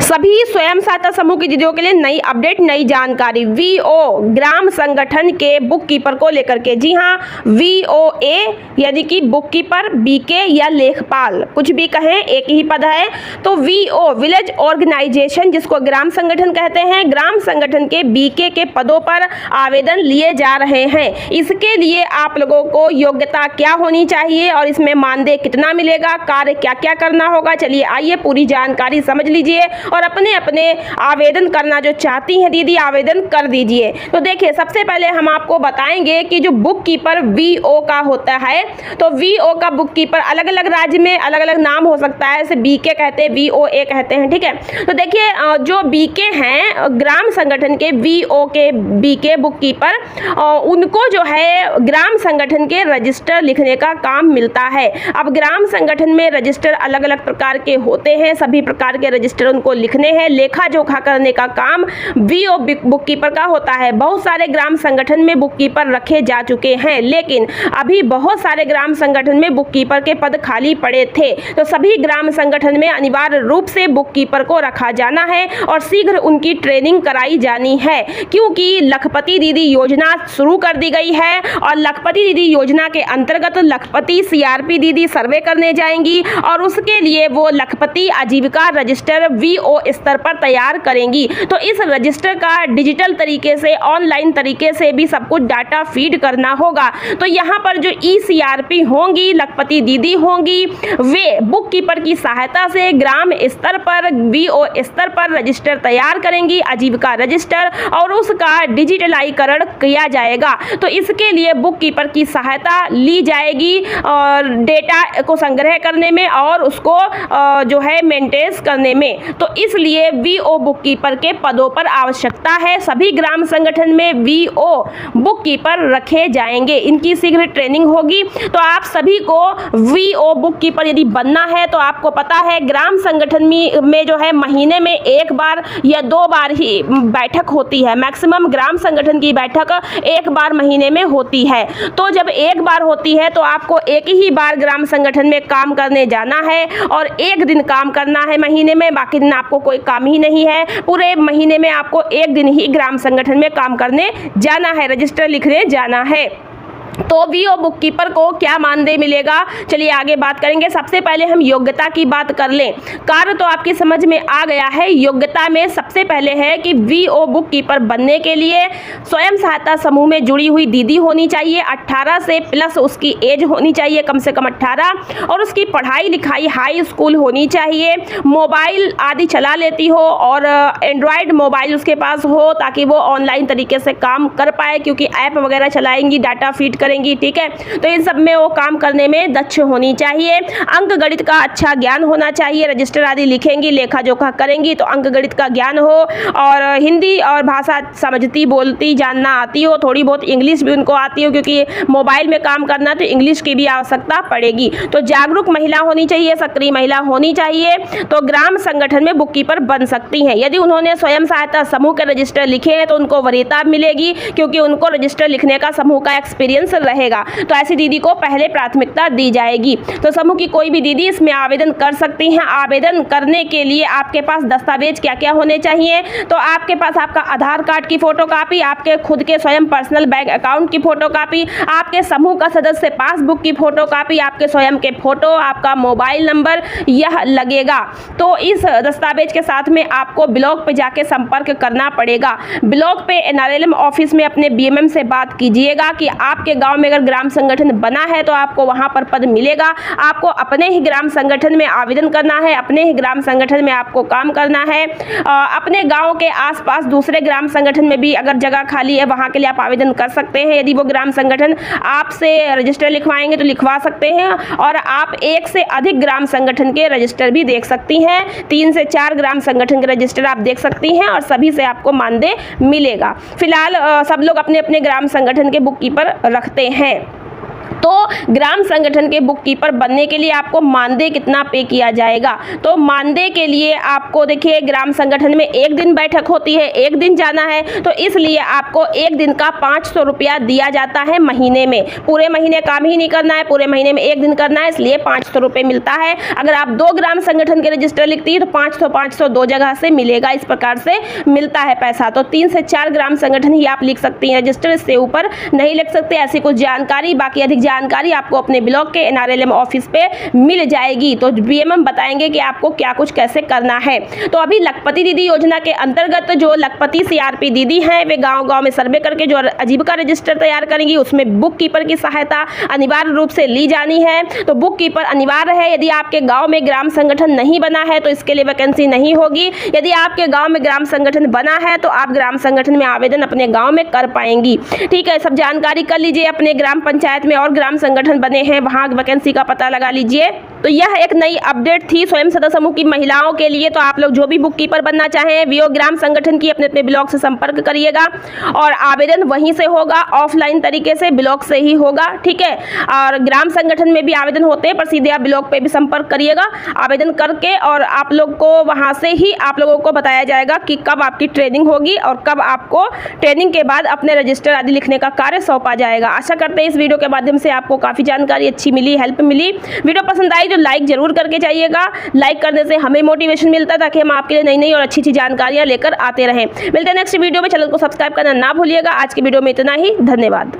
सभी स्वयं सहायता समूह की दीदियों के लिए नई अपडेट, नई जानकारी। वीओ ग्राम संगठन के बुक कीपर को लेकर के, जी हाँ, वीओए यानी कि बुक कीपर, बीके या लेखपाल, कुछ भी कहें, एक ही पद है। तो वीओ विलेज ऑर्गेनाइजेशन, जिसको ग्राम संगठन कहते हैं, ग्राम संगठन के बीके के पदों पर आवेदन लिए जा रहे हैं। इसके लिए आप लोगों को योग्यता क्या होनी चाहिए और इसमें मानदेय कितना मिलेगा, कार्य क्या क्या करना होगा, चलिए आइए पूरी जानकारी समझ लीजिए और अपने अपने आवेदन करना जो चाहती हैं दीदी, आवेदन कर दीजिए। तो देखिए, सबसे पहले हम आपको बताएंगे कि जो बुक कीपर वीओ का होता है, तो वीओ का बुक कीपर अलग अलग राज्य में अलग अलग नाम हो सकता है, जैसे बीके कहते हैं, वीओए कहते हैं, ठीक है। तो देखिए, जो बीके हैं, ग्राम संगठन के वीओ के बीके बुक कीपर, उनको जो है ग्राम संगठन के रजिस्टर लिखने का काम मिलता है। अब ग्राम संगठन में रजिस्टर अलग अलग प्रकार के होते हैं, सभी प्रकार के रजिस्टर उनको लिखने हैं। लेखा जोखा करने का काम वीओ बुक कीपर का होता है। बहुत सारे ग्राम संगठन में बुक कीपर रखे जा चुके हैं, लेकिन अभी बहुत सारे ग्राम संगठन में बुक कीपर के पद खाली पड़े थे। तो सभी ग्राम संगठन में अनिवार्य रूप से बुक कीपर को रखा जाना है और शीघ्र उनकी ट्रेनिंग कराई जानी है, क्योंकि लखपति दीदी योजना शुरू कर दी गई है और लखपति दीदी योजना के अंतर्गत लखपति सीआरपी दीदी सर्वे करने जाएंगी और उसके लिए वो लखपति आजीविका रजिस्टर वीओ स्तर पर तैयार करेंगी। तो इस रजिस्टर का डिजिटल तरीके से, ऑनलाइन तरीके से भी सब कुछ डाटा फीड करना होगा। तो यहाँ पर जो ईसीआरपी होंगी, लखपति दीदी होंगी, वे बुक कीपर की सहायता से ग्राम स्तर पर, वीओ स्तर पर रजिस्टर तैयार करेंगी, आजीविका रजिस्टर, और उसका डिजिटलाइकरण किया जाएगा। तो इसके लिए बुक कीपर की सहायता ली जाएगी और डेटा को संग्रह करने में और उसको जो है मेंटेन करने में। तो इसलिए वीओ बुक कीपर के पदों पर आवश्यकता है। सभी ग्राम संगठन में वीओ बुक कीपर रखे जाएंगे, इनकी शीघ्र ट्रेनिंग होगी। तो आप सभी को वीओ बुक कीपर यदि बनना है तो आपको पता है ग्राम संगठन में जो है महीने में एक बार या 2 बार ही बैठक होती है। मैक्सिमम ग्राम संगठन की बैठक एक बार महीने में होती है। तो जब एक बार होती है तो आपको एक ही बार ग्राम संगठन में काम करने जाना है और एक दिन काम करना है महीने में, बाकी दिन आपको कोई काम ही नहीं है। पूरे महीने में आपको एक दिन ही ग्राम संगठन में काम करने जाना है, रजिस्टर लिखने जाना है। तो वीओ बुक कीपर को क्या मानदेय मिलेगा, चलिए आगे बात करेंगे। सबसे पहले हम योग्यता की बात कर लें। कार्य तो आपकी समझ में आ गया है। योग्यता में सबसे पहले है कि वीओ बुक कीपर बनने के लिए स्वयं सहायता समूह में जुड़ी हुई दीदी होनी चाहिए, 18 से प्लस उसकी एज होनी चाहिए, कम से कम 18, और उसकी पढ़ाई लिखाई हाई स्कूल होनी चाहिए, मोबाइल आदि चला लेती हो और एंड्रॉयड मोबाइल उसके पास हो ताकि वो ऑनलाइन तरीके से काम कर पाए, क्योंकि ऐप वगैरह चलाएंगी, डाटा फीड करेंगी, ठीक है। तो इन सब में वो काम करने में दक्ष होनी चाहिए। अंक गणित का अच्छा ज्ञान होना चाहिए, रजिस्टर आदि लिखेंगी, लेखा जोखा करेंगी तो अंक गणित का ज्ञान हो, और हिंदी और भाषा समझती बोलती जानना आती हो, थोड़ी बहुत इंग्लिश भी उनको आती हो, क्योंकि मोबाइल में काम करना तो इंग्लिश की भी आवश्यकता पड़ेगी। तो जागरूक महिला होनी चाहिए, सक्रिय महिला होनी चाहिए, तो ग्राम संगठन में बुक कीपर बन सकती हैं। यदि उन्होंने स्वयं सहायता समूह के रजिस्टर लिखे हैं तो उनको वरीयता मिलेगी, क्योंकि उनको रजिस्टर लिखने का समूह का एक्सपीरियंस रहेगा। तो ऐसी दीदी को पहले प्राथमिकता दी जाएगी। तो समूह की कोई भी दीदी इसमें आवेदन कर सकती हैं। आवेदन करने के लिए आपके पास दस्तावेज क्या क्या होने चाहिए, तो आपके पास आपका आधार कार्ड की फोटोकॉपी, आपके खुद के स्वयं पर्सनल बैंक अकाउंट की फोटोकॉपी, आपके समूह का सदस्य पासबुक की फोटोकॉपी, आपके स्वयं के फोटो, आपका मोबाइल नंबर, यह लगेगा। तो इस दस्तावेज के साथ में आपको ब्लॉक पे जाके संपर्क करना पड़ेगा। ब्लॉक पे एनआरएलएम ऑफिस में अपने बीएमएम से बात कीजिएगा कि आपके गांव में अगर ग्राम संगठन बना है तो आपको वहां पर पद मिलेगा। आपको अपने ही ग्राम संगठन में आवेदन करना है, अपने ही ग्राम संगठन में आपको काम करना है। अपने गांव के आसपास दूसरे ग्राम संगठन में भी अगर जगह खाली है वहां के लिए आप आवेदन कर सकते हैं। यदि वो ग्राम संगठन आपसे रजिस्टर लिखवाएंगे तो लिखवा सकते हैं, और आप 1 से अधिक ग्राम संगठन के रजिस्टर भी देख सकती हैं। 3 से 4 ग्राम संगठन के रजिस्टर आप देख सकती हैं और सभी से आपको मानदेय मिलेगा। फिलहाल सब लोग अपने अपने ग्राम संगठन के बुक कीपर रखते हैं। तो ग्राम संगठन के बुक कीपर बनने के लिए आपको मानदेय कितना पे किया जाएगा? तो मानदेय के लिए आपको देखिए ग्राम संगठन में एक दिन बैठक होती है, एक दिन जाना है, तो इसलिए आपको एक दिन का 500 रुपया दिया जाता है महीने में। पूरे महीने काम ही नहीं करना है, पूरे महीने में एक दिन करना है, इसलिए 500 रुपये मिलता है। अगर आप 2 ग्राम संगठन के रजिस्टर लिखती है तो 500 2 जगह से मिलेगा, इस प्रकार से मिलता है पैसा। तो 3 से 4 ग्राम संगठन ही आप लिख सकती हैं रजिस्टर, इससे ऊपर नहीं लिख सकते। ऐसी कुछ जानकारी, बाकी अधिक जानकारी आपको अपने ब्लॉक के NRLM ऑफिस पे मिल जाएगी। तो BMM बताएंगे कि आपको क्या कुछ कैसे करना है। तो अभी लखपति दीदी योजना के अंतर्गत जो लखपति CRP दीदी हैं वे गांव-गांव में सर्वे करके जो आजीविका रजिस्टर तैयार करेंगी, उसमें बुक कीपर की सहायता अनिवार्य रूप से ली जानी है। तो बुक कीपर अनिवार्य है। यदि आपके गाँव में ग्राम संगठन नहीं बना है तो इसके लिए वैकेंसी नहीं होगी। यदि आपके गाँव में ग्राम संगठन बना है तो आप ग्राम संगठन में आवेदन अपने गाँव में कर पाएंगी। ठीक है, सब जानकारी कर लीजिए। अपने ग्राम पंचायत में और ग्राम संगठन बने हैं, वहाँ वैकेंसी का पता लगा लीजिए। तो यह एक नई अपडेट थी स्वयं सदस्य समूह की महिलाओं के लिए। तो आप लोग जो भी बुक कीपर बनना चाहें VO ग्राम संगठन की अपने अपने ब्लॉक से संपर्क करिएगा और आवेदन वहीं से होगा, ऑफलाइन तरीके से ब्लॉक से ही होगा। ठीक है, और ग्राम संगठन में भी आवेदन होते हैं, पर सीधे आप ब्लॉक पे भी संपर्क करिएगा आवेदन करके, और आप लोग को वहाँ से ही आप लोगों को बताया जाएगा कि कब आपकी ट्रेनिंग होगी और कब आपको ट्रेनिंग के बाद अपने रजिस्टर आदि लिखने का कार्य सौंपा जाएगा। आशा करते हैं इस वीडियो के माध्यम से आपको काफ़ी जानकारी अच्छी मिली, हेल्प मिली। वीडियो पसंद आई तो लाइक जरूर करके जाइएगा। लाइक करने से हमें मोटिवेशन मिलता है ताकि हम आपके लिए नई नई और अच्छी अच्छी जानकारियाँ लेकर आते रहें। मिलते हैं नेक्स्ट वीडियो में। चैनल को सब्सक्राइब करना ना भूलिएगा। आज की वीडियो में इतना ही, धन्यवाद।